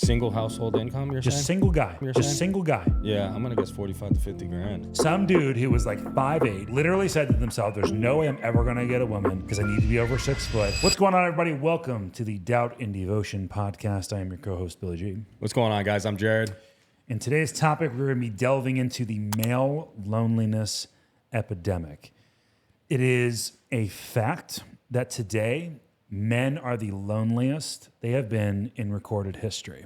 Single household income, you're Just saying? single guy. You're Just saying? single guy. Yeah, I'm gonna guess 45 to 50 grand. Some dude who was like 5'8" literally said to themselves, there's no way I'm ever going to get a woman because I need to be over 6 foot. What's going on, everybody? Welcome to the Doubt and Devotion podcast. I am your co-host, Billy G. What's going on, guys? I'm Jared. In today's topic, we're going to be delving into the male loneliness epidemic. It is a fact that today, men are the loneliest they have been in recorded history.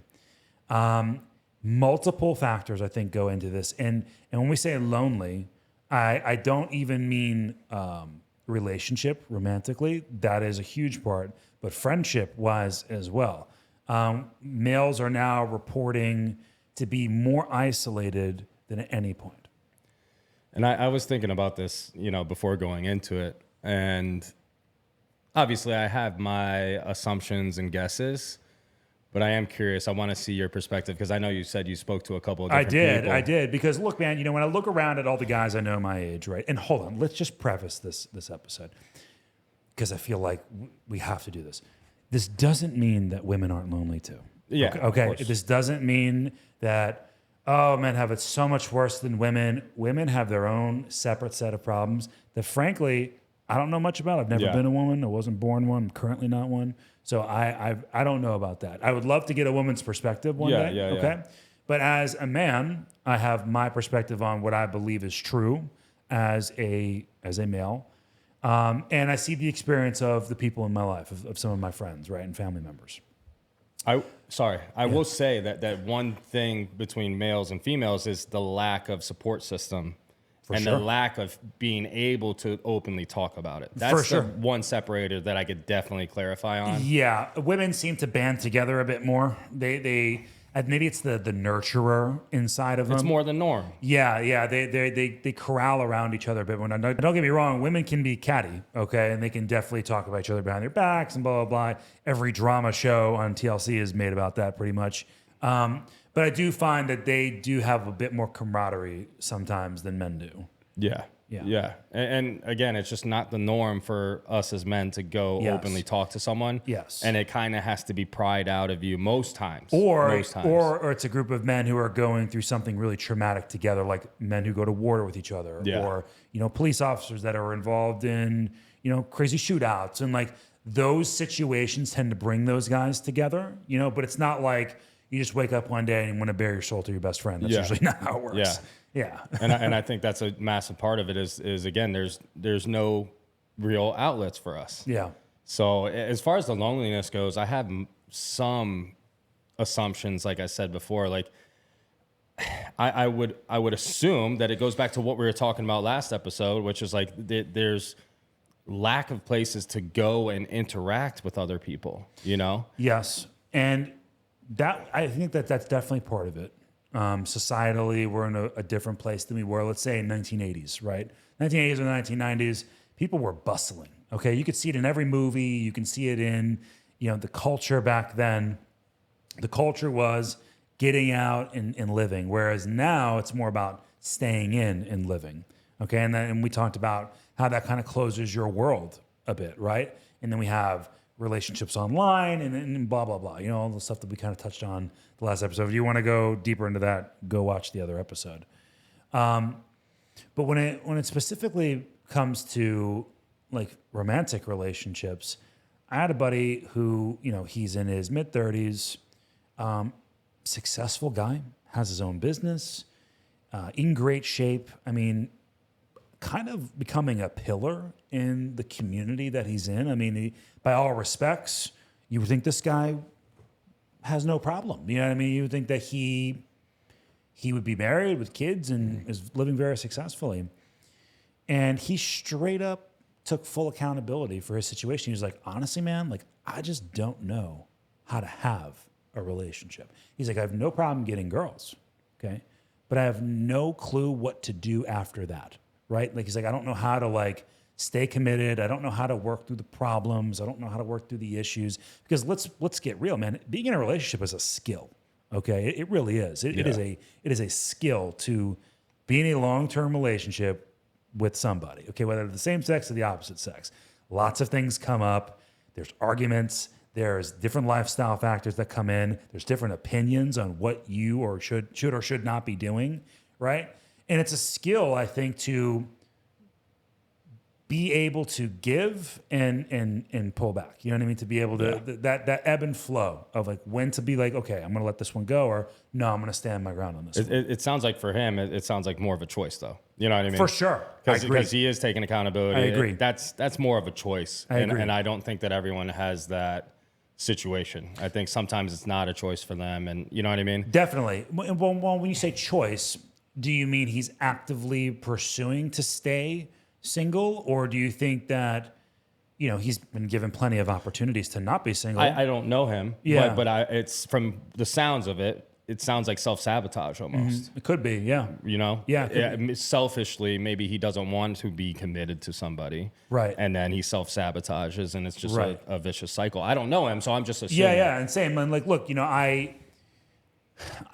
Multiple factors, I think, go into this. And when we say lonely, I don't even mean relationship romantically. That is a huge part, but friendship-wise as well. Males are now reporting to be more isolated than at any point. And I was thinking about this, before going into it. And obviously, I have my assumptions and guesses, but I am curious. I want to see your perspective because I know you said you spoke to a couple of different people. I did. Because look, man, when I look around at all the guys I know my age, right? And hold on, let's just preface this episode because I feel like we have to do this. This doesn't mean that women aren't lonely too. Yeah. Okay. This doesn't mean that, oh, men have it so much worse than women. Women have their own separate set of problems that, frankly, I don't know much about. I've never been a woman. I wasn't born one. I'm currently not one. So I don't know about that. I would love to get a woman's perspective one day. Okay. But as a man, I have my perspective on what I believe is true as a male. And I see the experience of the people in my life, of some of my friends, right, and family members. I will say that one thing between males and females is the lack of support system the lack of being able to openly talk about it. That's the one separator that I could definitely clarify on. Yeah, women seem to band together a bit more. They maybe it's the nurturer inside of them. It's more the norm. Yeah. They corral around each other a bit more. Now, don't get me wrong, women can be catty, okay, and they can definitely talk about each other behind their backs and blah blah blah. Every drama show on TLC is made about that pretty much. But I do find that they do have a bit more camaraderie sometimes than men do. Yeah. And again, it's just not the norm for us as men to go openly talk to someone. Yes. And it kind of has to be pried out of you most times. Or it's a group of men who are going through something really traumatic together, like men who go to war with each other. Yeah. Or, police officers that are involved in, crazy shootouts. And like those situations tend to bring those guys together, but it's not like you just wake up one day and want to bare your soul to your best friend. That's usually not how it works. Yeah. And I think that's a massive part of it is again, there's no real outlets for us. Yeah. So as far as the loneliness goes, I have some assumptions, like I said before, like I would assume that it goes back to what we were talking about last episode, which is like there's lack of places to go and interact with other people, Yes. And I think that's definitely part of it. Societally, we're in a different place than we were, let's say, in 1980s, right? 1980s or 1990s, people were bustling, okay? You could see it in every movie. You can see it in, the culture back then. The culture was getting out and living, whereas now it's more about staying in and living, okay? And we talked about how that kind of closes your world a bit, right? And then we have relationships online and blah, blah, blah. All the stuff that we kind of touched on the last episode. If you want to go deeper into that, go watch the other episode. But when it specifically comes to like romantic relationships, I had a buddy who, he's in his mid-30s, successful guy, has his own business, in great shape. I mean, kind of becoming a pillar in the community that he's in. I mean, by all respects, you would think this guy has no problem. You know what I mean? You would think that he would be married with kids and is living very successfully. And he straight up took full accountability for his situation. He was like, honestly, man, like, I just don't know how to have a relationship. He's like, I have no problem getting girls, okay? But I have no clue what to do after that. Right? Like, he's like, I don't know how to like stay committed. I don't know how to work through the problems. I don't know how to work through the issues because let's get real, man. Being in a relationship is a skill. Okay. It really is. It is a skill to be in a long-term relationship with somebody. Okay. Whether they're the same sex or the opposite sex, lots of things come up. There's arguments. There's different lifestyle factors that come in. There's different opinions on what you or should or should not be doing, right? And it's a skill, I think, to be able to give and pull back. You know what I mean? To be able to that ebb and flow of like when to be like, okay, I'm going to let this one go, or no, I'm going to stand my ground on this. It sounds like for him, it sounds like more of a choice, though. You know what I mean? For sure, I agree. Because he is taking accountability. I agree. That's more of a choice, agree. and I don't think that everyone has that situation. I think sometimes it's not a choice for them, and you know what I mean? Definitely. Well, when you say choice, do you mean he's actively pursuing to stay single, or do you think that, you know, he's been given plenty of opportunities to not be single? I don't know him, Yeah. but it's from the sounds of it. It sounds like self-sabotage almost. It could be, yeah. You know? Yeah, Selfishly, maybe he doesn't want to be committed to somebody. Right. And then he self-sabotages, and it's just Right. a vicious cycle. I don't know him, so I'm just assuming. Yeah, and same. And like, look, you know, I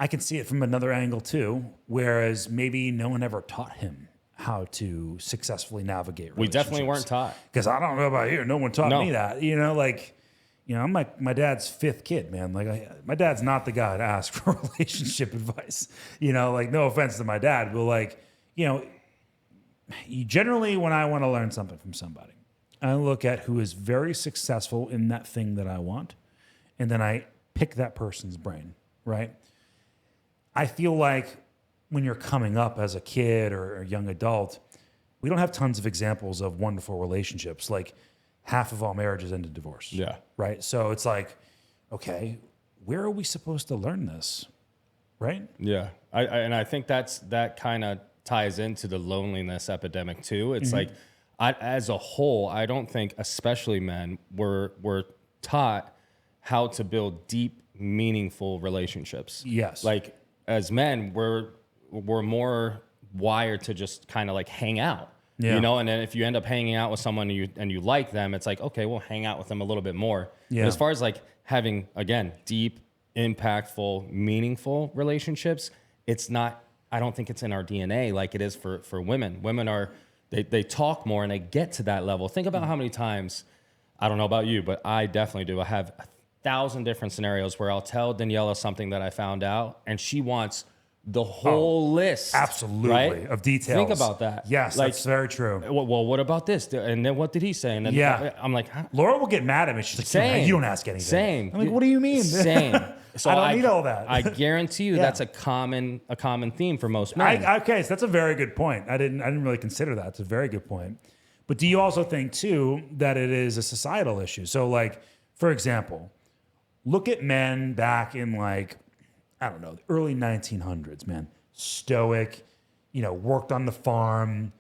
can see it from another angle too, whereas maybe no one ever taught him how to successfully navigate relationships. We definitely weren't taught. Because I don't know about you, no one taught No. me that. You know, like, you know, I'm like my dad's fifth kid, man. Like, my dad's not the guy to ask for relationship advice. You know, like, no offense to my dad, but like, you know, generally when I want to learn something from somebody, I look at who is very successful in that thing that I want, and then I pick that person's brain, right? I feel like when you're coming up as a kid or a young adult, we don't have tons of examples of wonderful relationships. Like, half of all marriages end in divorce. Yeah. Right? So it's like, okay, where are we supposed to learn this? Right? Yeah. I think that kind of ties into the loneliness epidemic too. It's like, as a whole, I don't think, especially men, we're taught how to build deep, meaningful relationships. Yes. Like, as men, we're more wired to just kind of like hang out. Yeah. You know, and then if you end up hanging out with someone and you like them, it's like, okay, we'll hang out with them a little bit more. Yeah. But as far as like having, again, deep, impactful, meaningful relationships, it's not, I don't think it's in our DNA like it is for women. Women they talk more and they get to that level. Think about how many times, I don't know about you, but I definitely do. I have 1,000 different scenarios where I'll tell Daniela something that I found out, and she wants the whole list. Absolutely. Right? Of details. Think about that. Yes, like, that's very true. Well, what about this? And then what did he say? And then Yeah. I'm like, huh? Laura will get mad at me. She's like, Same. you don't ask anything. Same. I'm like, what do you mean? Same. So I don't need all that. I guarantee you Yeah. that's a common theme for most men. Okay, so that's a very good point. I didn't really consider that. It's a very good point. But do you also think too that it is a societal issue? So, like, for example, look at men back in, like, I don't know, the early 1900s, man. Stoic, you know, worked on the farm,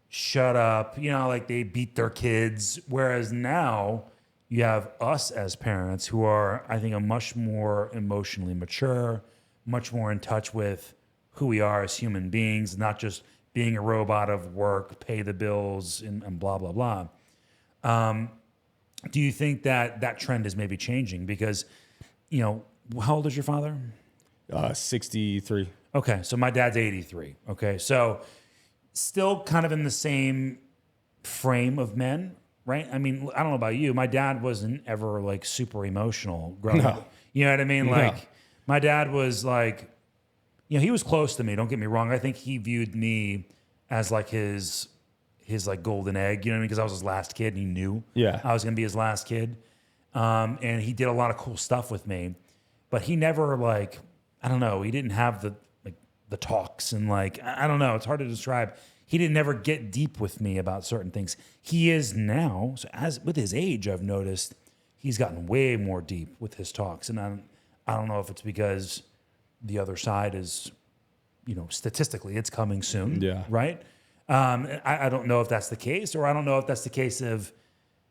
shut up, you know, like they beat their kids. Whereas now you have us as parents who are, I think, a much more emotionally mature, much more in touch with who we are as human beings, not just being a robot of work, pay the bills, and blah, blah, blah. Do you think that trend is maybe changing? Because, you know, how old is your father? 63. Okay, so my dad's 83. Okay, so still kind of in the same frame of men, right? I mean, I don't know about you. My dad wasn't ever like super emotional growing up. You know what I mean? Like, my dad was like, you know, he was close to me. Don't get me wrong. I think he viewed me as like his like golden egg. You know what I mean? Because I was his last kid, and he knew I was gonna be his last kid. And he did a lot of cool stuff with me, but he never like, I don't know. He didn't have the talks and like, I don't know. It's hard to describe. He didn't ever get deep with me about certain things. He is now. So as with his age, I've noticed he's gotten way more deep with his talks. And I don't know if it's because the other side is, you know, statistically it's coming soon. Yeah. Right. I don't know if that's the case, or I don't know if that's the case of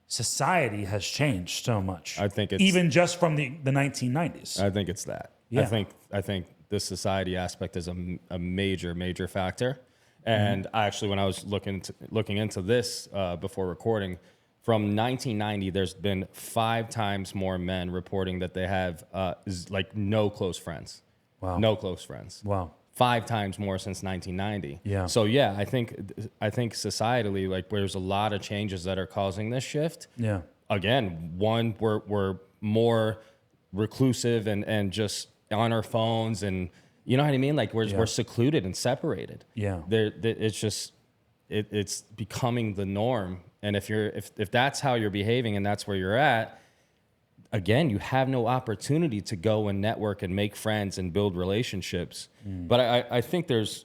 society has changed so much. I think it's even just from the 1990s. I think it's that. Yeah. I think the society aspect is a major factor. And I actually, when I was looking into this before recording, from 1990, there's been 5 times more men reporting that they have like no close friends. Wow. No close friends. Wow. 5 times more since 1990. Yeah. So yeah, I think societally, like, there's a lot of changes that are causing this shift. Yeah. Again, one, we're more reclusive and just on our phones, and you know what I mean? Like we're secluded and separated. Yeah. It's becoming the norm. And if that's how you're behaving and that's where you're at, again, you have no opportunity to go and network and make friends and build relationships. But I think there's,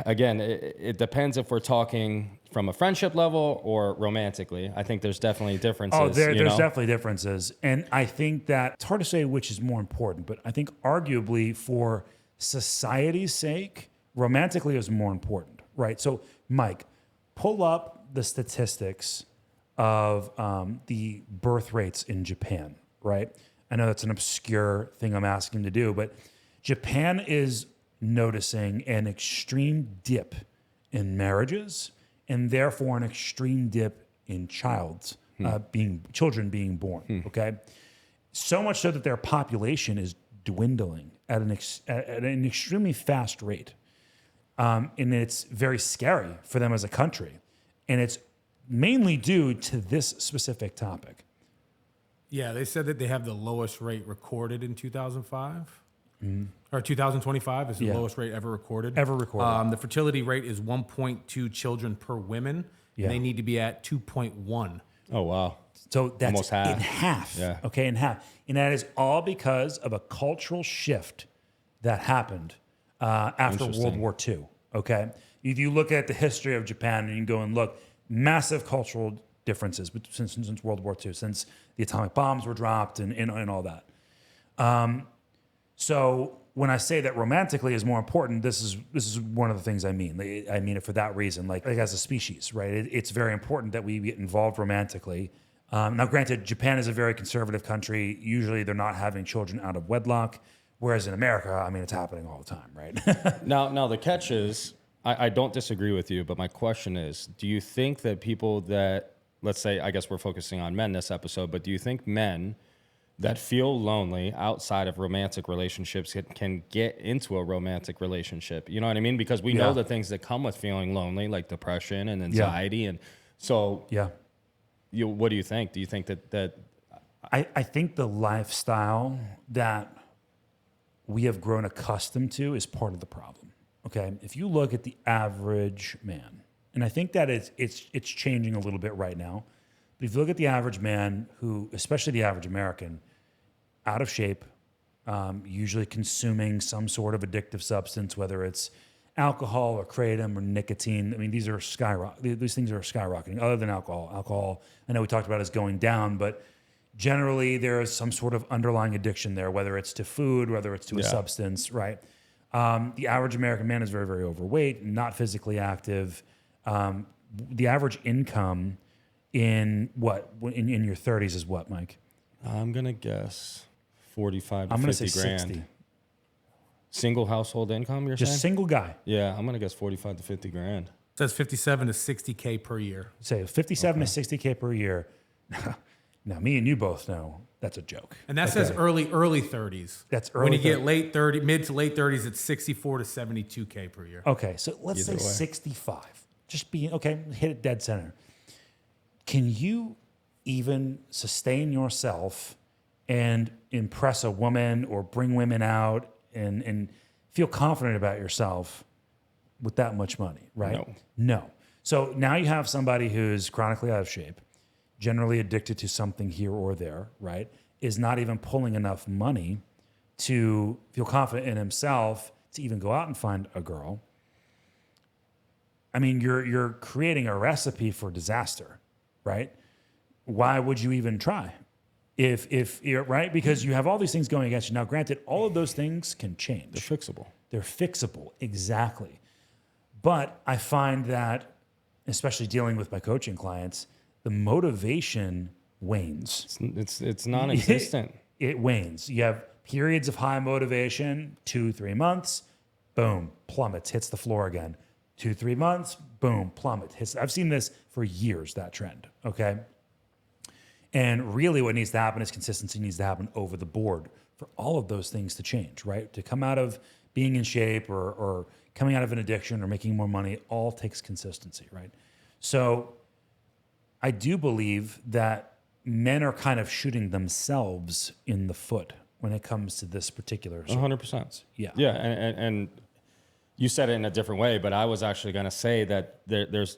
again, it depends if we're talking from a friendship level or romantically. I think there's definitely differences. Oh, there's definitely differences. And I think that it's hard to say which is more important, but I think arguably for society's sake, romantically is more important, right? So, Mike, pull up the statistics of the birth rates in Japan, right? I know that's an obscure thing I'm asking to do, but Japan is noticing an extreme dip in marriages and therefore an extreme dip in children being born. Okay, so much so that their population is dwindling at an extremely fast rate, and it's very scary for them as a country, and it's mainly due to this specific topic. Yeah, they said that they have the lowest rate recorded in 2005. Or 2025 is the lowest rate ever recorded. The fertility rate is 1.2 children per women. Yeah. They need to be at 2.1. Oh, wow. So that's Almost half. in half. Yeah. Okay, in half. And that is all because of a cultural shift that happened after World War II. Okay. If you look at the history of Japan and you go and look, massive cultural differences since World War II, since the atomic bombs were dropped and all that. So when I say that romantically is more important, this is one of the things I mean. I mean it for that reason, like as a species, right? It's very important that we get involved romantically. Now, granted, Japan is a very conservative country. Usually they're not having children out of wedlock, whereas in America, I mean, it's happening all the time, right? Now the catch is, I don't disagree with you, but my question is, do you think that people that, let's say, I guess we're focusing on men this episode, but do you think men that feel lonely outside of romantic relationships can get into a romantic relationship? You know what I mean? Because we know the things that come with feeling lonely, like depression and anxiety. And so, what do you think? Do you think that I think the lifestyle that we have grown accustomed to is part of the problem. Okay, if you look at the average man, and I think that it's changing a little bit right now. But if you look at the average man, who, especially the average American, out of shape, usually consuming some sort of addictive substance, whether it's alcohol or kratom or nicotine. I mean, these things are skyrocketing. Other than alcohol, I know we talked about is going down, but generally there is some sort of underlying addiction there, whether it's to food, whether it's to a substance, right? The average American man is very, very overweight, not physically active. The average income in your 30s is what, Mike? I'm gonna guess 45 to I'm 50 gonna say grand. 60. Single household income, you're Just saying? single guy. Yeah, I'm gonna guess 45 to 50 grand. It says 57 to 60K per year. Say 57 to 60K per year. Now, me and you both know that's a joke. And that says early 30s. That's early. When you get mid to late 30s, it's 64 to 72K per year. Okay, so let's say Either way. 65. Just hit it dead center. Can you even sustain yourself and impress a woman or bring women out and feel confident about yourself with that much money, right? No. So now you have somebody who's chronically out of shape, generally addicted to something here or there, right? Is not even pulling enough money to feel confident in himself to even go out and find a girl. I mean, you're creating a recipe for disaster, right? Why would you even try? If you're right, because you have all these things going against you. Now, granted, all of those things can change. They're fixable. They're fixable, exactly. But I find that, especially dealing with my coaching clients, the motivation wanes. It's non-existent. It wanes. You have periods of high motivation, 2-3 months, boom, plummets, hits the floor again. 2-3 months, boom, plummet. I've seen this for years, that trend, okay? And really what needs to happen is consistency needs to happen over the board for all of those things to change, right? To come out of being in shape or coming out of an addiction or making more money, all takes consistency, right? So I do believe that men are kind of shooting themselves in the foot when it comes to this particular. 100%. Yeah. Yeah. And you said it in a different way, but I was actually going to say that there's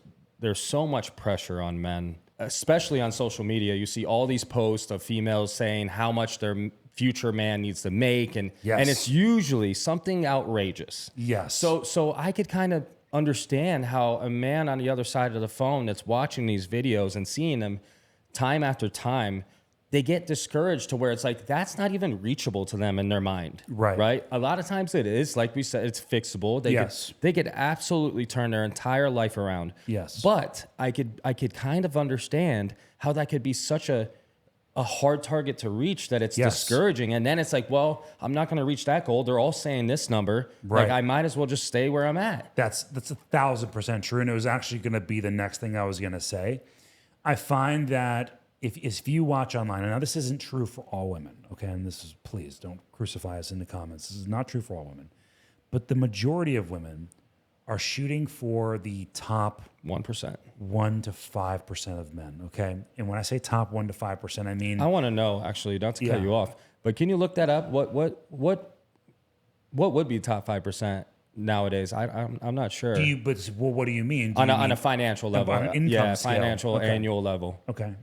so much pressure on men, especially on social media. You see all these posts of females saying how much their future man needs to make, and it's usually something outrageous. Yes. So I could kind of understand how a man on the other side of the phone that's watching these videos and seeing them time after time, they get discouraged to where it's like that's not even reachable to them in their mind. Right. A lot of times it is, like we said, it's fixable. They could absolutely turn their entire life around. Yes. But I could kind of understand how that could be such a hard target to reach, that it's discouraging. And then it's like, well, I'm not going to reach that goal. They're all saying this number. Right. Like I might as well just stay where I'm at. That's 1,000% true. And it was actually going to be the next thing I was going to say. I find that if you watch online, and now this isn't true for all women, okay? And this is, please don't crucify us in the comments. This is not true for all women. But the majority of women are shooting for the top 1%. 1 to 5% of men, okay? And when I say top 1 to 5%, I mean... I want to know, actually, not to cut you off, but can you look that up? What would be top 5% nowadays? I'm not sure. What do you mean? On a financial level. On an income scale. Financial annual level. Okay.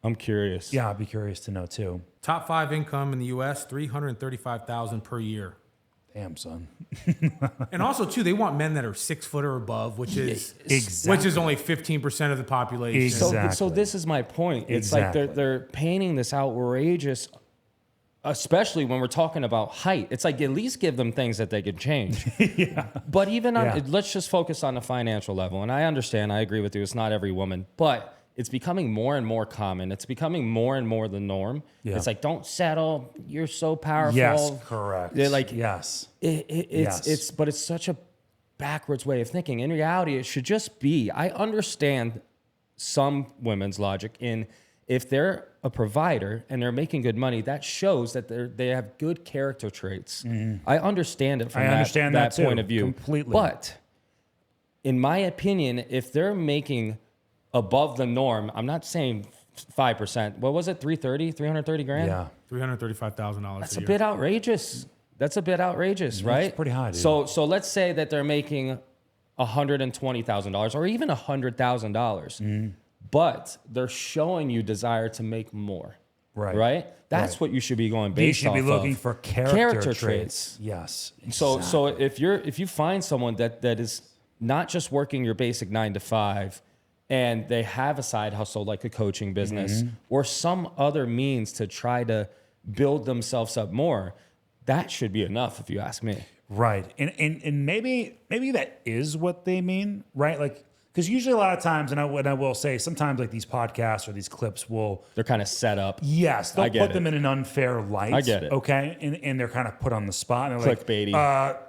I'm curious. Yeah, I'd be curious to know too. Top 5 income in the U.S., $335,000 per year. Damn, son. And also, too, they want men that are 6 foot or above, which is only 15% of the population. Exactly. So this is my point. It's like they're painting this outrageous, especially when we're talking about height. It's like at least give them things that they can change. But even let's just focus on the financial level. And I understand, I agree with you, it's not every woman, but it's becoming more and more common. It's becoming more and more the norm. Yeah. It's like, don't settle. You're so powerful. Yes, correct. They're like, yes. But it's such a backwards way of thinking. In reality, it should just be, I understand some women's logic in if they're a provider and they're making good money, that shows that they have good character traits. Mm-hmm. I understand it from that point of view. Completely. But in my opinion, if they're making above the norm, I'm not saying 5%. What was it? 330 grand? Yeah. $335,000. That's a bit outrageous. Right? That's pretty high, dude. So let's say that they're making $120,000 or even $100,000. But they're showing you desire to make more. Right? That's what you should be going based off of. You should be looking for character traits. Yes. Exactly. So if you find someone that is not just working your basic 9 to 5, and they have a side hustle like a coaching business or some other means to try to build themselves up more, that should be enough if you ask me. Right. And maybe that is what they mean, right? Like, because usually a lot of times, and I will say, sometimes like these podcasts or these clips they're kind of set up. Yes, they'll put them in an unfair light. I get it. Okay, and they're kind of put on the spot. And they're clickbaity. Like,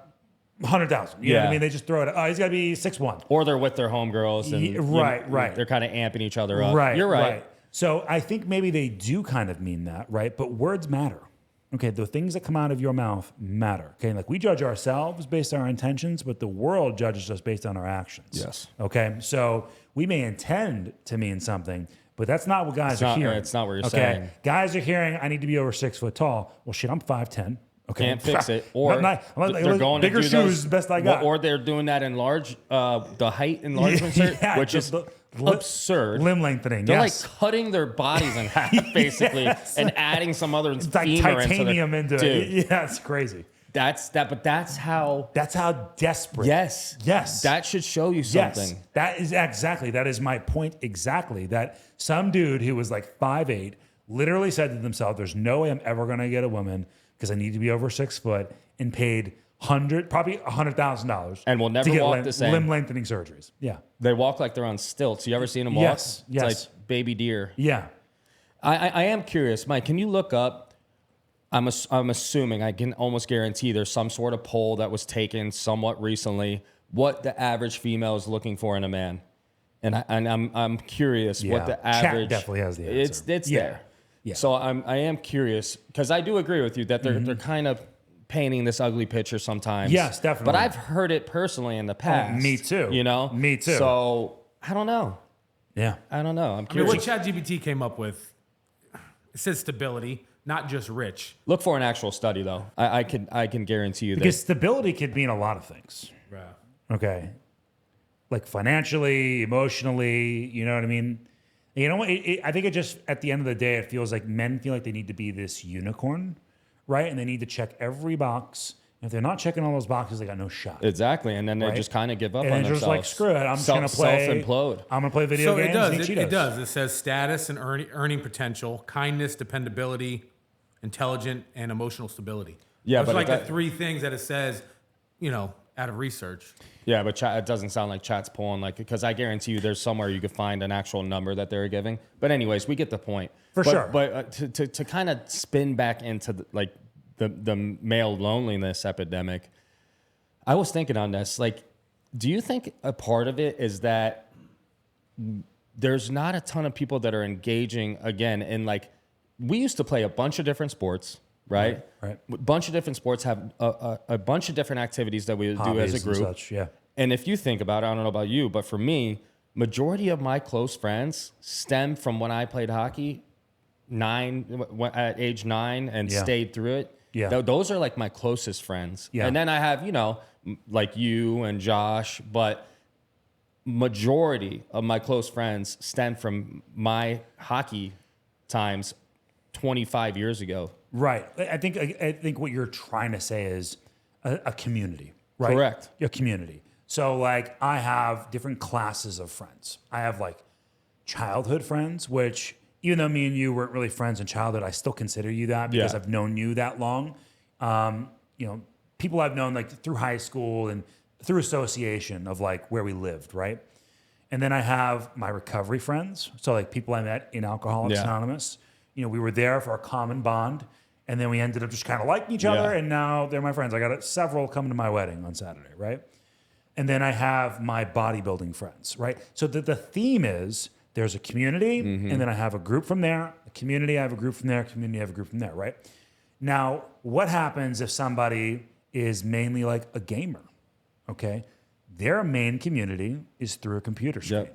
100,000. You know what I mean? They just throw it. He's got to be 6'1". Or they're with their homegirls and right. They're kind of amping each other up. Right. You're right. So I think maybe they do kind of mean that, right? But words matter. Okay, the things that come out of your mouth matter. Okay, like we judge ourselves based on our intentions, but the world judges us based on our actions. Yes. Okay, so we may intend to mean something, but that's not what guys are hearing. It's not what you're saying. Guys are hearing, I need to be over 6 foot tall. Well, shit, I'm 5'10". Okay. Can't fix it. Or they're going bigger to do shoes, best I got. Or they're doing that in the height enlargement, which is absurd. Limb lengthening. They're like cutting their bodies in half, basically, and adding some other it's like femur titanium into it. Yeah, it's crazy. That's how desperate. Yes. That should show you something. Yes. That is my point exactly. That some dude who was like 5'8" literally said to themselves, "There's no way I'm ever going to get a woman because I need to be over 6 foot," and paid probably $100,000, and will never to get walk the same. Limb lengthening surgeries. Yeah, they walk like they're on stilts. You ever seen them walk? Yes. It's like baby deer. Yeah. I am curious, Mike. Can you look up? I'm assuming, I can almost guarantee there's some sort of poll that was taken somewhat recently. What the average female is looking for in a man, and I'm curious what the average. Chat definitely has the answer. It's there. Yeah. So I am curious because I do agree with you that they're kind of painting this ugly picture sometimes. Yes, definitely. But I've heard it personally in the past. Me too. You know? Me too. So I don't know. Yeah. I don't know. I'm curious. What ChatGPT came up with It says stability, not just rich. Look for an actual study, though. I can guarantee you Because that. stability could mean a lot of things. Right. Okay. Like financially, emotionally, you know what I mean? You know what? I think it just, at the end of the day, it feels like men feel like they need to be this unicorn, right? And they need to check every box. And if they're not checking all those boxes, they got no shot. Exactly. And then they just kind of give up And on they're just themselves. like, screw it. I'm just going to play. Self-implode. I'm going to play video games and eat Cheetos. It does. It says status and earning potential, kindness, dependability, intelligent, and emotional stability. Yeah, Those but are like that- the three things that it says, out of research. Yeah, but it doesn't sound like chat's pulling, like, because I guarantee you there's somewhere you could find an actual number that they're giving. But anyways, we get the point. For sure. But to kind of spin back into the male loneliness epidemic, I was thinking on this, like, do you think a part of it is that there's not a ton of people that are engaging again in, like, we used to play a bunch of different sports, right? Right. A bunch of different sports have a bunch of different activities that we would do as a Hobbies group. and such, yeah. And if you think about it, I don't know about you, but for me, majority of my close friends stem from when I played hockey at age 9 and Yeah. stayed through it. Yeah. Those are like my closest friends. Yeah. And then I have, like you and Josh, but majority of my close friends stem from my hockey times 25 years ago. Right. I think what you're trying to say is a community, right? Correct. A community. So like I have different classes of friends. I have like childhood friends, which even though me and you weren't really friends in childhood, I still consider you that because Yeah. I've known you that long. People I've known like through high school and through association of like where we lived, right? And then I have my recovery friends. So like people I met in Alcoholics Yeah. Anonymous. We were there for a common bond. And then we ended up just kind of liking each other. Yeah. And now they're my friends. I got several coming to my wedding on Saturday, right? And then I have my bodybuilding friends, right? So the theme is there's a community, and then I have a group from there, a community, I have a group from there, community, I have a group from there, right? Now, what happens if somebody is mainly like a gamer, okay? Their main community is through a computer screen,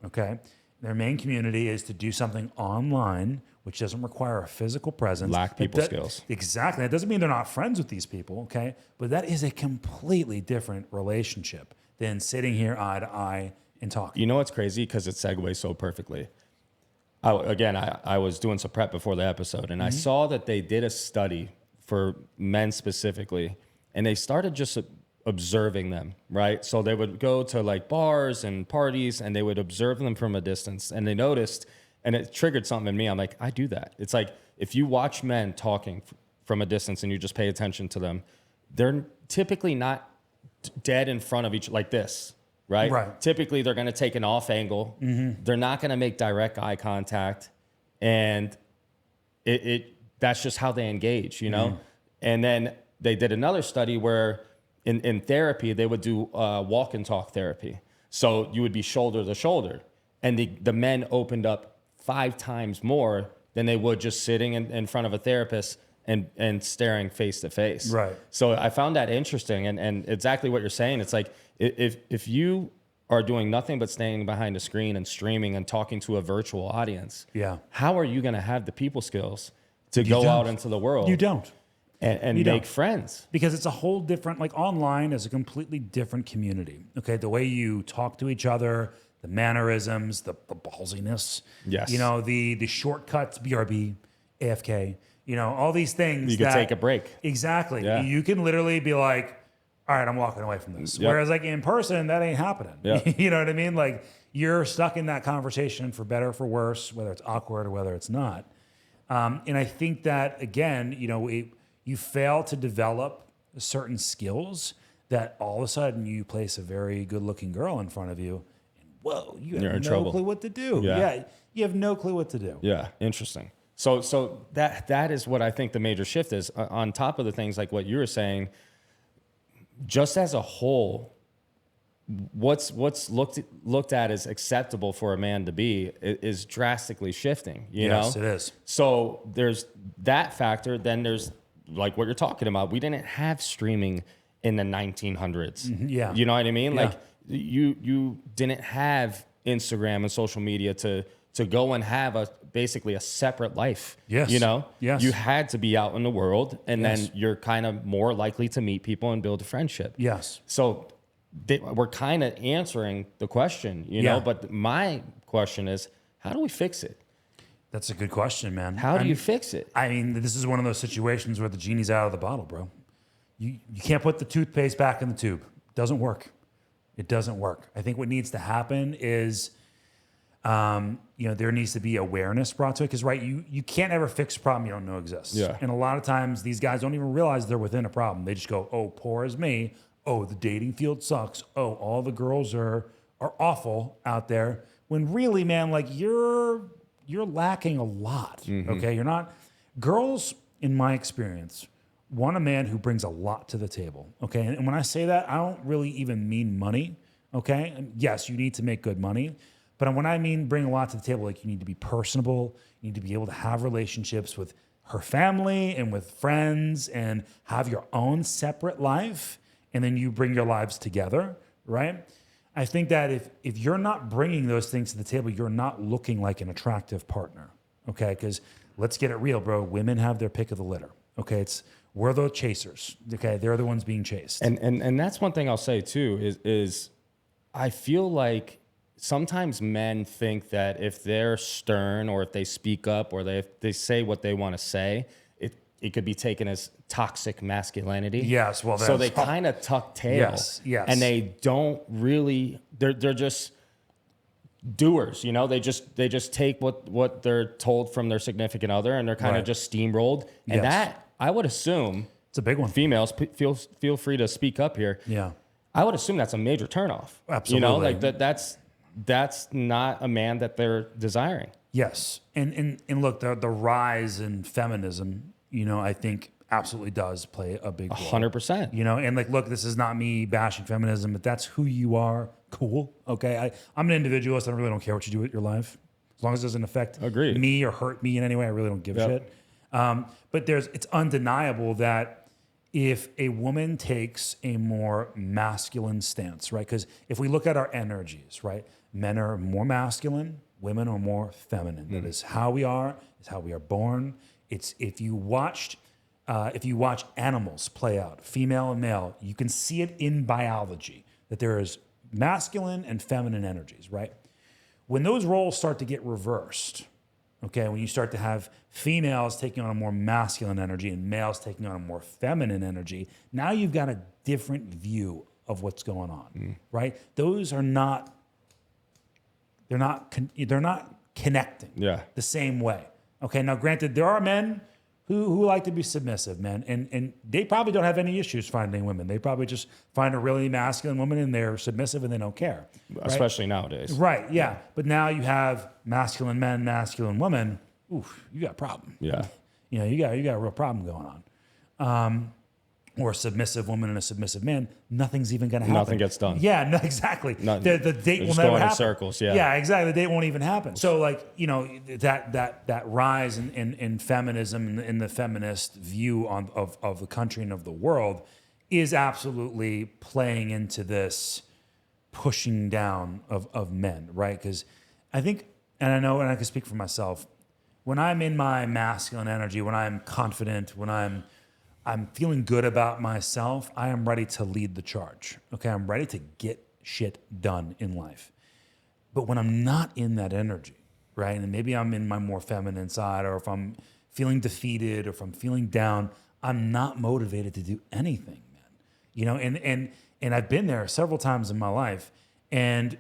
okay? Their main community is to do something online, which doesn't require a physical presence. Lack people skills. Exactly. That doesn't mean they're not friends with these people, okay? But that is a completely different relationship than sitting here eye to eye and talking. You know what's crazy? Because it segues so perfectly. I was doing some prep before the episode, and I saw that they did a study for men specifically, and they started just observing them, right? So they would go to like bars and parties, and they would observe them from a distance, and they noticed, and it triggered something in me. I'm like, I do that. It's like if you watch men talking from a distance and you just pay attention to them, they're typically not dead in front of each like this. Right? Right. Typically, they're going to take an off angle. They're not going to make direct eye contact, and that's just how they engage, And then they did another study where in therapy they would do walk and talk therapy. So you would be shoulder to shoulder, and the men opened up 5 times more than they would just sitting in front of a therapist and staring face to face. Right. So I found that interesting, and exactly what you're saying. It's like if you are doing nothing but standing behind a screen and streaming and talking to a virtual audience, how are you going to have the people skills to go out into the world? You don't. And make friends. Because it's a whole different, like online is a completely different community. Okay. The way you talk to each other, the mannerisms, the ballsiness. Yes. The shortcuts, BRB, AFK, all these things. You could take a break. Exactly. Yeah. You can literally be like, all right, I'm walking away from this. Yep. Whereas like in person, that ain't happening. Yep. You know what I mean? Like you're stuck in that conversation for better or for worse, whether it's awkward or whether it's not. And I think that again, you fail to develop certain skills that all of a sudden you place a very good looking girl in front of you. And whoa, you have no clue what to do. Yeah. You have no clue what to do. Yeah. Interesting. So that is what I think the major shift is on top of the things like what you were saying. Just as a whole, what's looked at as acceptable for a man to be is drastically shifting. Yes, it is. So there's that factor. Then there's like what you're talking about. We didn't have streaming in the 1900s. Yeah. You know what I mean? Yeah. Like you didn't have Instagram and social media to to go and have basically a separate life. Yes. You know, Yes. you had to be out in the world, and Yes. then you're kind of more likely to meet people and build a friendship. Yes. So we're kind of answering the question, you know, but my question is, how do we fix it? That's a good question, man. How do you fix it? I mean, this is one of those situations where the genie's out of the bottle, bro. You can't put the toothpaste back in the tube. It doesn't work. It doesn't work. I think what needs to happen is, there needs to be awareness brought to it. Because, right, you can't ever fix a problem you don't know exists. Yeah. And a lot of times these guys don't even realize they're within a problem. They just go, oh, poor as me. Oh, the dating field sucks. Oh, all the girls are awful out there. When really, man, like you're lacking a lot. Okay, you're not. Girls, in my experience, want a man who brings a lot to the table. Okay, and when I say that, I don't really even mean money. Okay, and yes, you need to make good money, but when I mean bring a lot to the table, like you need to be personable. You need to be able to have relationships with her family and with friends, and have your own separate life, and then you bring your lives together. Right. I think that if you're not bringing those things to the table, you're not looking like an attractive partner, okay? Because let's get it real, bro. Women have their pick of the litter, okay? We're the chasers, okay? They're the ones being chased. And that's one thing I'll say too is I feel like sometimes men think that if they're stern or if they speak up or if they say what they want to say, it could be taken as toxic masculinity. Yes, well, so they kind of tuck tail. Yes. And they don't really. They're just doers. You know, they just take what they're told from their significant other, and they're kind of just steamrolled. And that, I would assume, it's a big one. Females, feel free to speak up here. Yeah, I would assume that's a major turnoff. Absolutely. You know, like that's not a man that they're desiring. Yes, and look, the rise in feminism, I think absolutely does play a big role. 100%. And like, look, this is not me bashing feminism, but that's who you are. Cool. Okay. I'm an individualist. I really don't care what you do with your life. As long as it doesn't affect me or hurt me in any way, I really don't give a shit. But it's undeniable that if a woman takes a more masculine stance, right? Because if we look at our energies, right? Men are more masculine, women are more feminine. That is how we are, it's how we are born. It's if you watch animals play out, female and male, you can see it in biology that there is masculine and feminine energies, right? When those roles start to get reversed, okay, when you start to have females taking on a more masculine energy and males taking on a more feminine energy, now you've got a different view of what's going on, right? Those are not, they're not connecting the same way. Okay, now granted, there are men who like to be submissive, man, and they probably don't have any issues finding women. They probably just find a really masculine woman and they're submissive and they don't care. Right? Especially nowadays. Right, yeah. But now you have masculine men, masculine women. Oof, you got a problem. Yeah. You got a real problem going on. Or a submissive woman and a submissive man, nothing's even going to happen. Nothing gets done. Yeah, no, exactly. The date will never happen. In circles, yeah. Yeah, exactly. The date won't even happen. So, like, that rise in feminism and the feminist view of the country and of the world is absolutely playing into this pushing down of men, right? Because I think, and I know, and I can speak for myself, when I'm in my masculine energy, when I'm confident, when I'm feeling good about myself, I am ready to lead the charge. Okay, I'm ready to get shit done in life. But when I'm not in that energy, right, and maybe I'm in my more feminine side, or if I'm feeling defeated, or if I'm feeling down, I'm not motivated to do anything, man. And I've been there several times in my life, and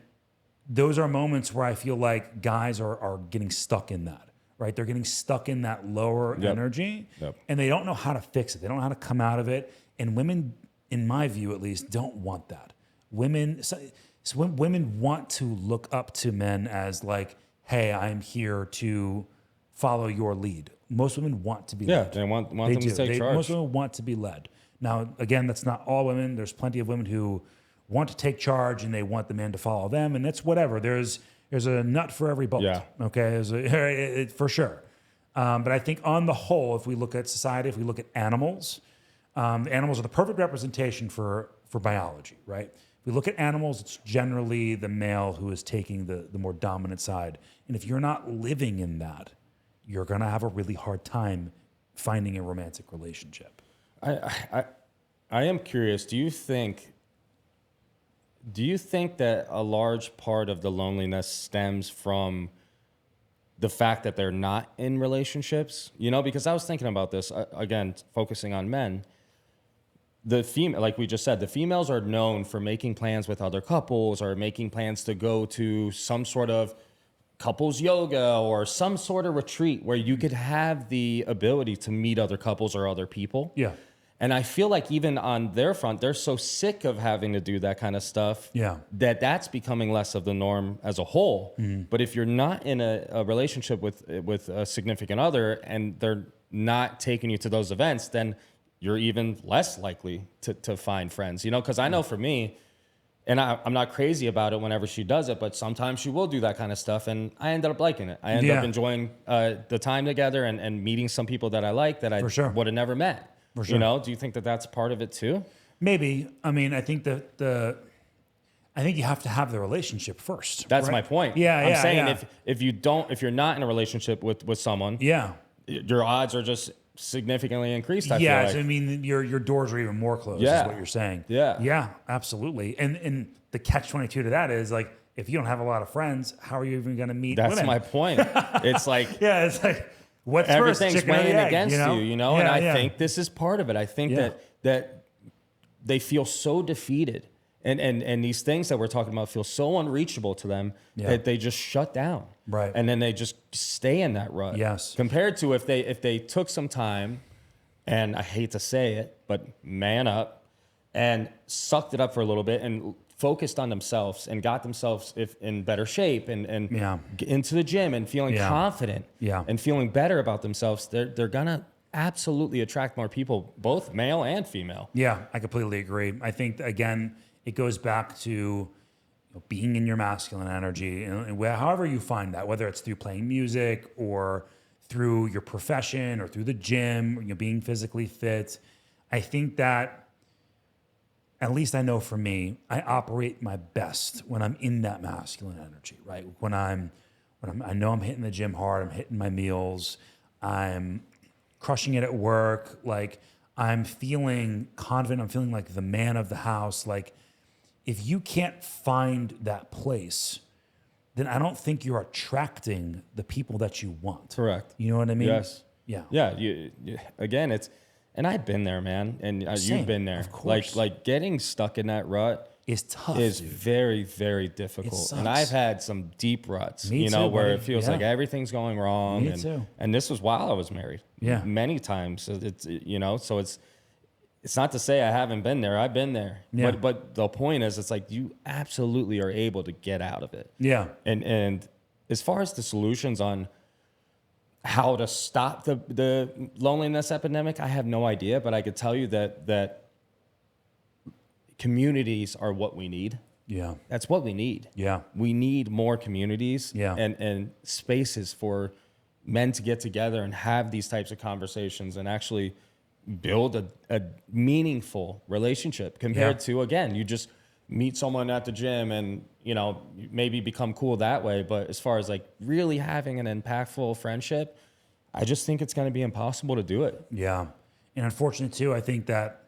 those are moments where I feel like guys are getting stuck in that. Right, they're getting stuck in that lower energy, and they don't know how to fix it. They don't know how to come out of it. And women, in my view at least, don't want that. Women want to look up to men as like, "Hey, I'm here to follow your lead." Most women want to be led. They want them to take charge. Most women want to be led. Now, again, that's not all women. There's plenty of women who want to take charge and they want the man to follow them, and that's whatever. There's a nut for every bolt, okay, for sure. But I think on the whole, if we look at society, if we look at animals, The animals are the perfect representation for biology, right? If we look at animals, it's generally the male who is taking the more dominant side. And if you're not living in that, you're going to have a really hard time finding a romantic relationship. I am curious. Do you think that a large part of the loneliness stems from the fact that they're not in relationships? You know, because I was thinking about this again, focusing on men. The female, like we just said, the females are known for making plans with other couples or making plans to go to some sort of couples yoga or some sort of retreat where you could have the ability to meet other couples or other people. Yeah. And I feel like even on their front, they're so sick of having to do that kind of stuff that's becoming less of the norm as a whole. But if you're not in a relationship with a significant other and they're not taking you to those events, then you're even less likely to find friends, you know? Because I know for me, and I'm not crazy about it whenever she does it, but sometimes she will do that kind of stuff, and I ended up liking it. I ended up enjoying the time together and meeting some people that I like that I would have never met. For sure. You know, do you think that that's part of it too? Maybe. I mean, I think I think you have to have the relationship first. That's right? my point. I'm saying if you're not in a relationship with someone, your odds are just significantly increased. I feel like. I mean, your doors are even more closed. Is what you're saying. Yeah, absolutely. And the catch-22 to that is like, if you don't have a lot of friends, how are you even going to meet women? That's my point. It's like it's like what's everything's first, weighing against you know. And I think this is part of it. I think that they feel so defeated. And these things that we're talking about feel so unreachable to them that they just shut down. Right. And then they just stay in that rut. Yes. Compared to if they took some time, and I hate to say it, but man up and sucked it up for a little bit and focused on themselves and got themselves in better shape and into the gym and feeling confident and feeling better about themselves, they're gonna absolutely attract more people, both male and female. Yeah, I completely agree. I think again, it goes back to being in your masculine energy, and however you find that, whether it's through playing music or through your profession or through the gym, being physically fit. I think that, at least I know for me, I operate my best when I'm in that masculine energy, right? When I know I'm hitting the gym hard, I'm hitting my meals, I'm crushing it at work, like I'm feeling confident, I'm feeling like the man of the house. Like, if you can't find that place, then I don't think you're attracting the people that you want. Correct. You know what I mean? Yes. Yeah. Yeah. Again, and I've been there, man, and you've been there. Of course. Like getting stuck in that rut is tough. Is dude. Very, very difficult. And I've had some deep ruts, Me too, where buddy. it feels like everything's going wrong. Me too. And this was while I was married. Yeah. Many times. So it's not to say I haven't been there. I've been there. Yeah. But the point is, it's like you absolutely are able to get out of it. Yeah. And as far as the solutions on how to stop the loneliness epidemic, I have no idea. But I could tell you that communities are what we need. Yeah. That's what we need. Yeah. We need more communities and spaces for men to get together and have these types of conversations and actually build a meaningful relationship compared to, again, you just meet someone at the gym and, maybe become cool that way. But as far as like really having an impactful friendship, I just think it's going to be impossible to do it. Yeah. And unfortunately too, I think that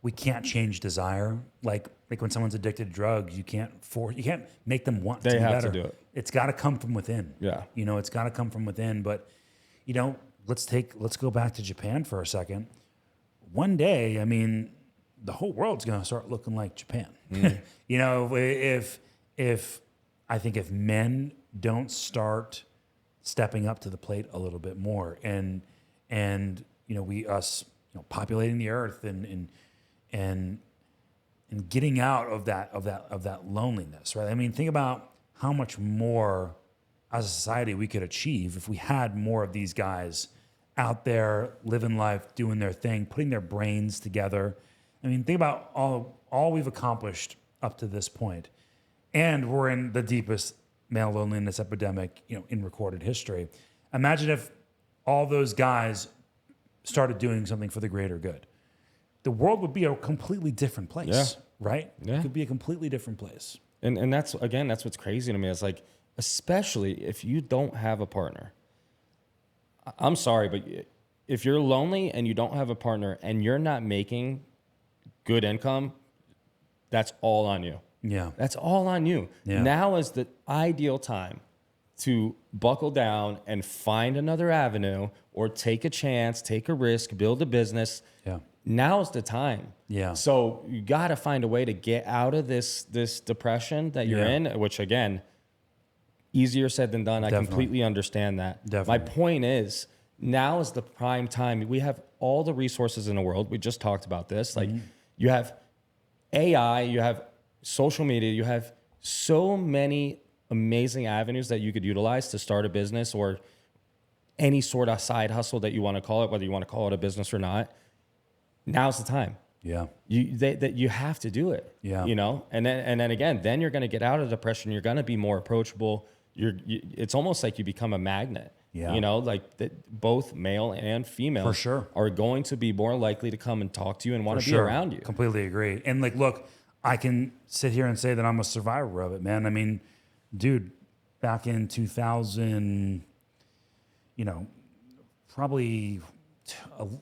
we can't change desire. Like when someone's addicted to drugs, you can't make them want to be better. They have to do it. It's got to come from within. Yeah. It's got to come from within. But, let's go back to Japan for a second. One day, I mean, the whole world's going to start looking like Japan. If men don't start stepping up to the plate a little bit more and populating the earth and getting out of that loneliness, right? I mean, think about how much more as a society we could achieve if we had more of these guys out there living life, doing their thing, putting their brains together. I mean, think about all we've accomplished up to this point. And we're in the deepest male loneliness epidemic, in recorded history. Imagine if all those guys started doing something for the greater good. the world would be a completely different place, right? Yeah. It could be a completely different place. And that's, again, that's what's crazy to me. It's like, especially if you don't have a partner. I'm sorry, but if you're lonely and you don't have a partner and you're not making good income, that's all on you. Yeah. That's all on you. Yeah. Now is the ideal time to buckle down and find another avenue or take a chance, take a risk, build a business. Yeah. Now's the time. Yeah. So you got to find a way to get out of this depression that you're in, which again, easier said than done. Definitely. I completely understand that. Definitely. My point is, now is the prime time. We have all the resources in the world. We just talked about this. Like you have AI, you have social media, you have so many amazing avenues that you could utilize to start a business or any sort of side hustle that you want to call it, whether you want to call it a business or not. Now's the time. Yeah. You have to do it. Yeah. You know, and then again, then you're going to get out of depression. You're going to be more approachable. It's almost like you become a magnet. Yeah. You know, like both male and female For sure. are going to be more likely to come and talk to you and want to be around you. Completely agree. And like, look, I can sit here and say that I'm a survivor of it, man. I mean, dude, back in 2000, probably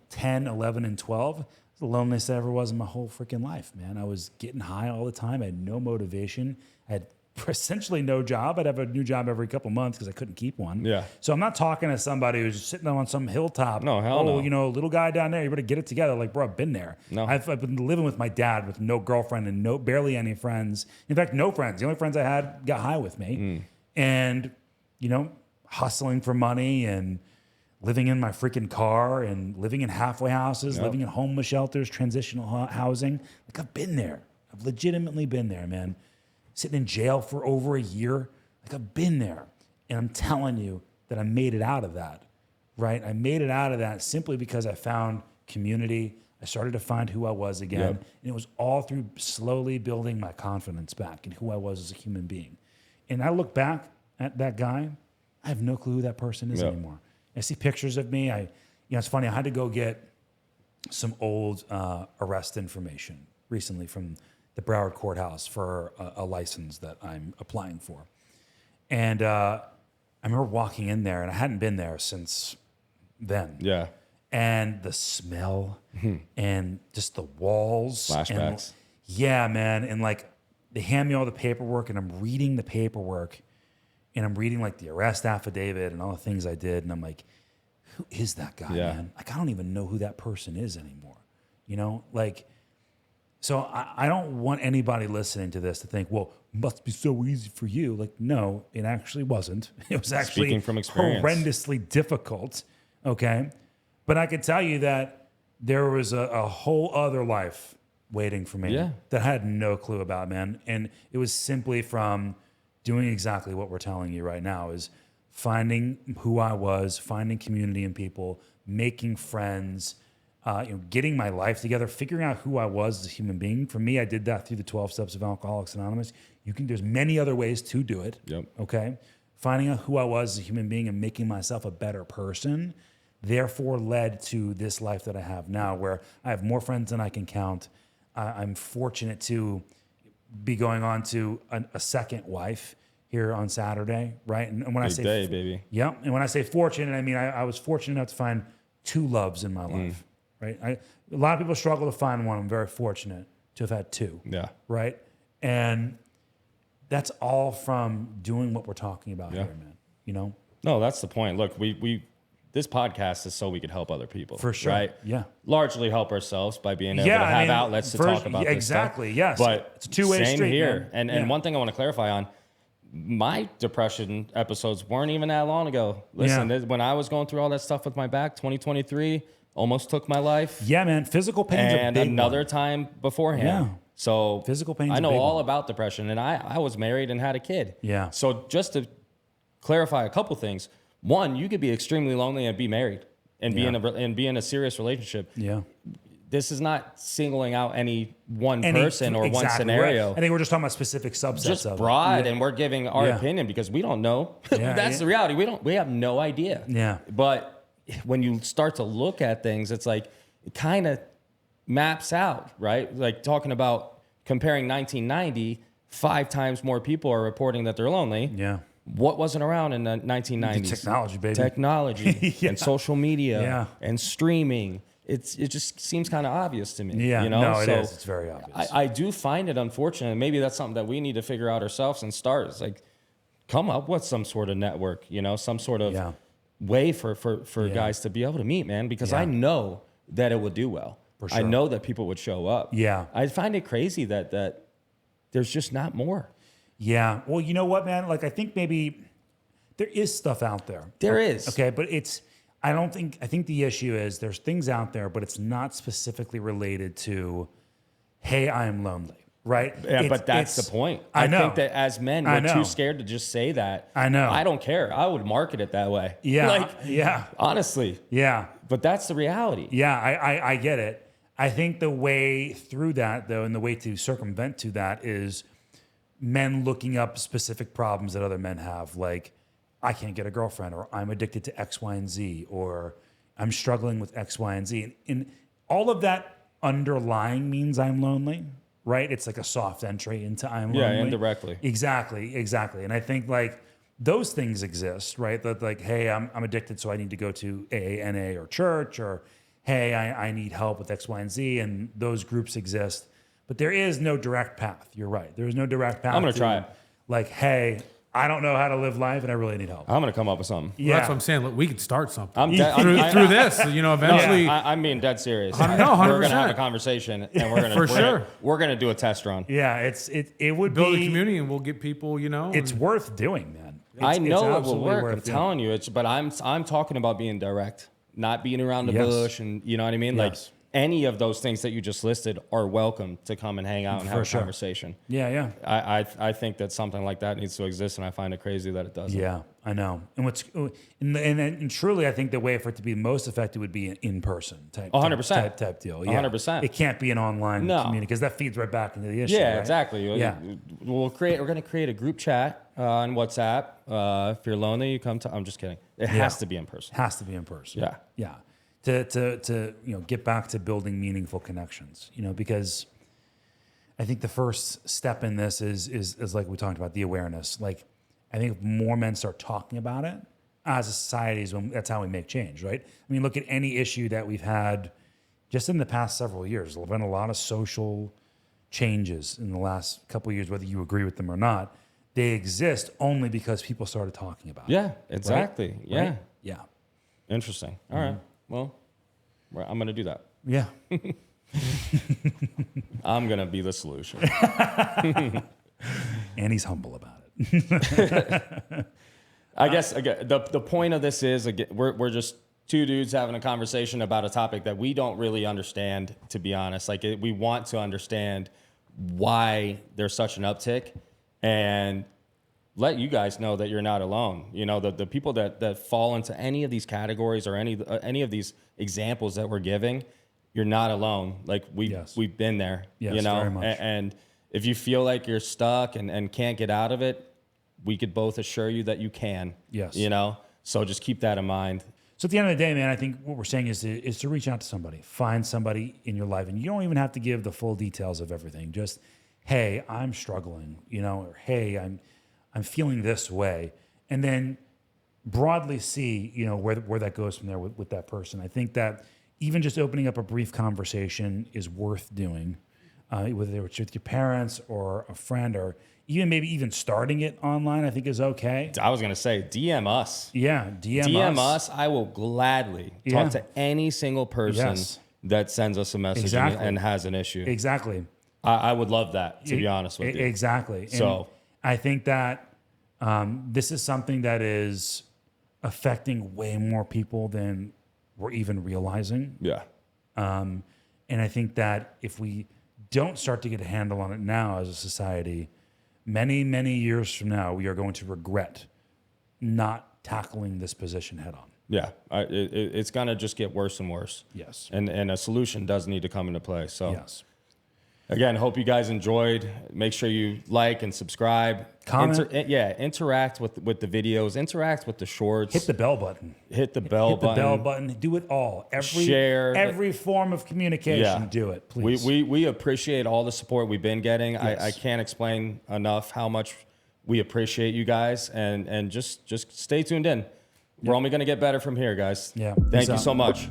10, 11, and 12, the loneliest I ever was in my whole freaking life, man. I was getting high all the time. I had no motivation. I had essentially no job. I'd have a new job every couple months because I couldn't keep one. Yeah. So I'm not talking to somebody who's just sitting on some hilltop. No, hell no. Little guy down there, you better get it together. Like, bro, I've been there. No. I've been living with my dad with no girlfriend and barely any friends. In fact, no friends. The only friends I had got high with me. And, hustling for money and living in my freaking car and living in halfway houses, living in homeless shelters, transitional housing. Like, I've been there. I've legitimately been there, man. Sitting in jail for over a year. Like, I've been there. And I'm telling you that I made it out of that, right? I made it out of that simply because I found community. I started to find who I was again. Yep. And it was all through slowly building my confidence back in who I was as a human being. And I look back at that guy, I have no clue who that person is anymore. I see pictures of me. It's funny. I had to go get some old arrest information recently from the Broward Courthouse for a license that I'm applying for. And I remember walking in there, and I hadn't been there since then. Yeah. And the smell and just the walls. Flashbacks. Yeah, man. And like, they hand me all the paperwork, and I'm reading the paperwork, and I'm reading like the arrest affidavit and all the things I did. And I'm like, who is that guy, man? Like, I don't even know who that person is anymore. So I don't want anybody listening to this to think, well, it must be so easy for you. Like, no, it actually wasn't. It was actually Speaking from experience. horrendously difficult, okay? But I can tell you that there was a whole other life waiting for me that I had no clue about, man. And it was simply from doing exactly what we're telling you right now, is finding who I was, finding community and people, making friends, getting my life together, figuring out who I was as a human being. For me, I did that through the 12 steps of Alcoholics Anonymous. There's many other ways to do it. Yep. Okay. Finding out who I was as a human being and making myself a better person, therefore led to this life that I have now, where I have more friends than I can count. I'm fortunate to be going on to a second wife here on Saturday, right? And when I say day, baby. Yeah, and when I say fortunate, I mean I was fortunate enough to find two loves in my life, right? A lot of people struggle to find one. I'm very fortunate to have had two. Yeah. Right? And that's all from doing what we're talking about here, man. No, that's the point. Look, we this podcast is so we could help other people. For sure. Right? Yeah. Largely help ourselves by being able to have outlets to talk about exactly, this yes. But It's a two-way same street, here. man. And one thing I want to clarify on, my depression episodes weren't even that long ago. Listen, when I was going through all that stuff with my back, 2023 almost took my life. Yeah, man. Physical pain's a And big another one. time beforehand. Yeah. So Physical pain's I a know big all one. about depression, and I was married and had a kid. Yeah. So just to clarify a couple things. One, you could be extremely lonely and be married and be in a serious relationship. Yeah. This is not singling out any one person or one exactly, scenario. right. I think we're just talking about specific subsets Just of broad, it. and we're giving our opinion because we don't know. That's the reality. We have no idea. Yeah. But when you start to look at things, it's like it kind of maps out, right? Like talking about comparing 1990, 5 times more people are reporting that they're lonely. Yeah. What wasn't around in the 1990s? The technology, baby. Technology Yeah. and social media Yeah. and streaming. It just seems kind of obvious to me. Yeah. You know? No, it is. It's very obvious. I do find it unfortunate. Maybe that's something that we need to figure out ourselves and start. It's like, come up with some sort of network, some sort of way for guys to be able to meet, man, because I know that it would do well. For sure. I know that people would show up. Yeah. I find it crazy that there's just not more. Yeah. Well, you know what, man? Like, I think maybe there is stuff out there. There is. Okay. But I think the issue is there's things out there, but it's not specifically related to, hey, I'm lonely. Right. Yeah, but that's the point. I know. think that as men, we're too scared to just say that. I know. I don't care. I would market it that way. Yeah. Honestly. Yeah. But that's the reality. Yeah. I get it. I think the way through that, though, and the way to circumvent to that is men looking up specific problems that other men have, like, I can't get a girlfriend, or I'm addicted to X, Y, and Z, or I'm struggling with X, Y, and Z. And all of that underlying means I'm lonely, right? It's like a soft entry into I'm lonely. Yeah, indirectly. Exactly. And I think, like, those things exist, right? That, like, hey, I'm addicted, so I need to go to AA, NA, or church, or hey, I need help with X, Y, and Z, and those groups exist. But there is no direct path. You're right. There is no direct path. I'm going to try it. Like, hey, I don't know how to live life, and I really need help. I'm going to come up with something. Yeah. Well, that's what I'm saying. Look, we could start something Through this. Eventually. I'm being dead serious. I know, 100%. We're going to have a conversation, and we're going to do a test run. Yeah, it would build be a community, and we'll get people. It's worth doing, man. I know it will absolutely work. worth I'm doing. telling you, but I'm talking about being direct, not beating around the Yes. bush, and you know what I mean. Like Yes. any of those things that you just listed are welcome to come and hang out and have sure. a conversation. Yeah. I think that something like that needs to exist, and I find it crazy that it doesn't. Yeah, I know. And truly, I think the way for it to be most effective would be an in-person type 100%. type deal. Yeah. 100%. It can't be an online community because that feeds right back into the issue. Yeah, right? exactly. Yeah. We're going to create a group chat on WhatsApp. If you're lonely, you come to. I'm just kidding. It has to be in person. Has to be in person. Yeah. Yeah. To get back to building meaningful connections, because I think the first step in this is like we talked about, the awareness. Like, I think if more men start talking about it as a society, that's how we make change, right? I mean, look at any issue that we've had just in the past several years. There's been a lot of social changes in the last couple of years, whether you agree with them or not. They exist only because people started talking about it. Yeah, exactly. Right? Yeah. Right? Yeah. Interesting. All right. Well, I'm going to do that. Yeah. I'm going to be the solution. And he's humble about it. I guess again, the point of this is, again, we're just two dudes having a conversation about a topic that we don't really understand, to be honest. Like, we want to understand why there's such an uptick and let you guys know that you're not alone. The people that fall into any of these categories or any of these examples that we're giving, you're not alone. Like, we've been there, Yes, very much. And if you feel like you're stuck and can't get out of it, we could both assure you that you can. Yes. So just keep that in mind. So at the end of the day, man, I think what we're saying is to reach out to somebody, find somebody in your life, and you don't even have to give the full details of everything. Just, hey, I'm struggling, or hey, I'm feeling this way, and then broadly see, where that goes from there with that person. I think that even just opening up a brief conversation is worth doing, whether it's with your parents or a friend, or even starting it online, I think is okay. I was going to say, DM us. Yeah, DM us. I will gladly talk to any single person that sends us a message and has an issue. Exactly. I would love that, to be honest with you. Exactly. So I think that this is something that is affecting way more people than we're even realizing. Yeah. And I think that if we don't start to get a handle on it now as a society, many, many years from now, we are going to regret not tackling this position head on. Yeah. It's going to just get worse and worse. Yes. And a solution does need to come into play. So yes. Again, hope you guys enjoyed. Make sure you like and subscribe. Comment. Interact with the videos. Interact with the shorts. Hit the bell button. Hit the bell button. Do it all. Share. Every form of communication. Do it, please. We appreciate all the support we've been getting. Yes. I can't explain enough how much we appreciate you guys, and just stay tuned in. We're only going to get better from here, guys. Yeah. Thank you so much.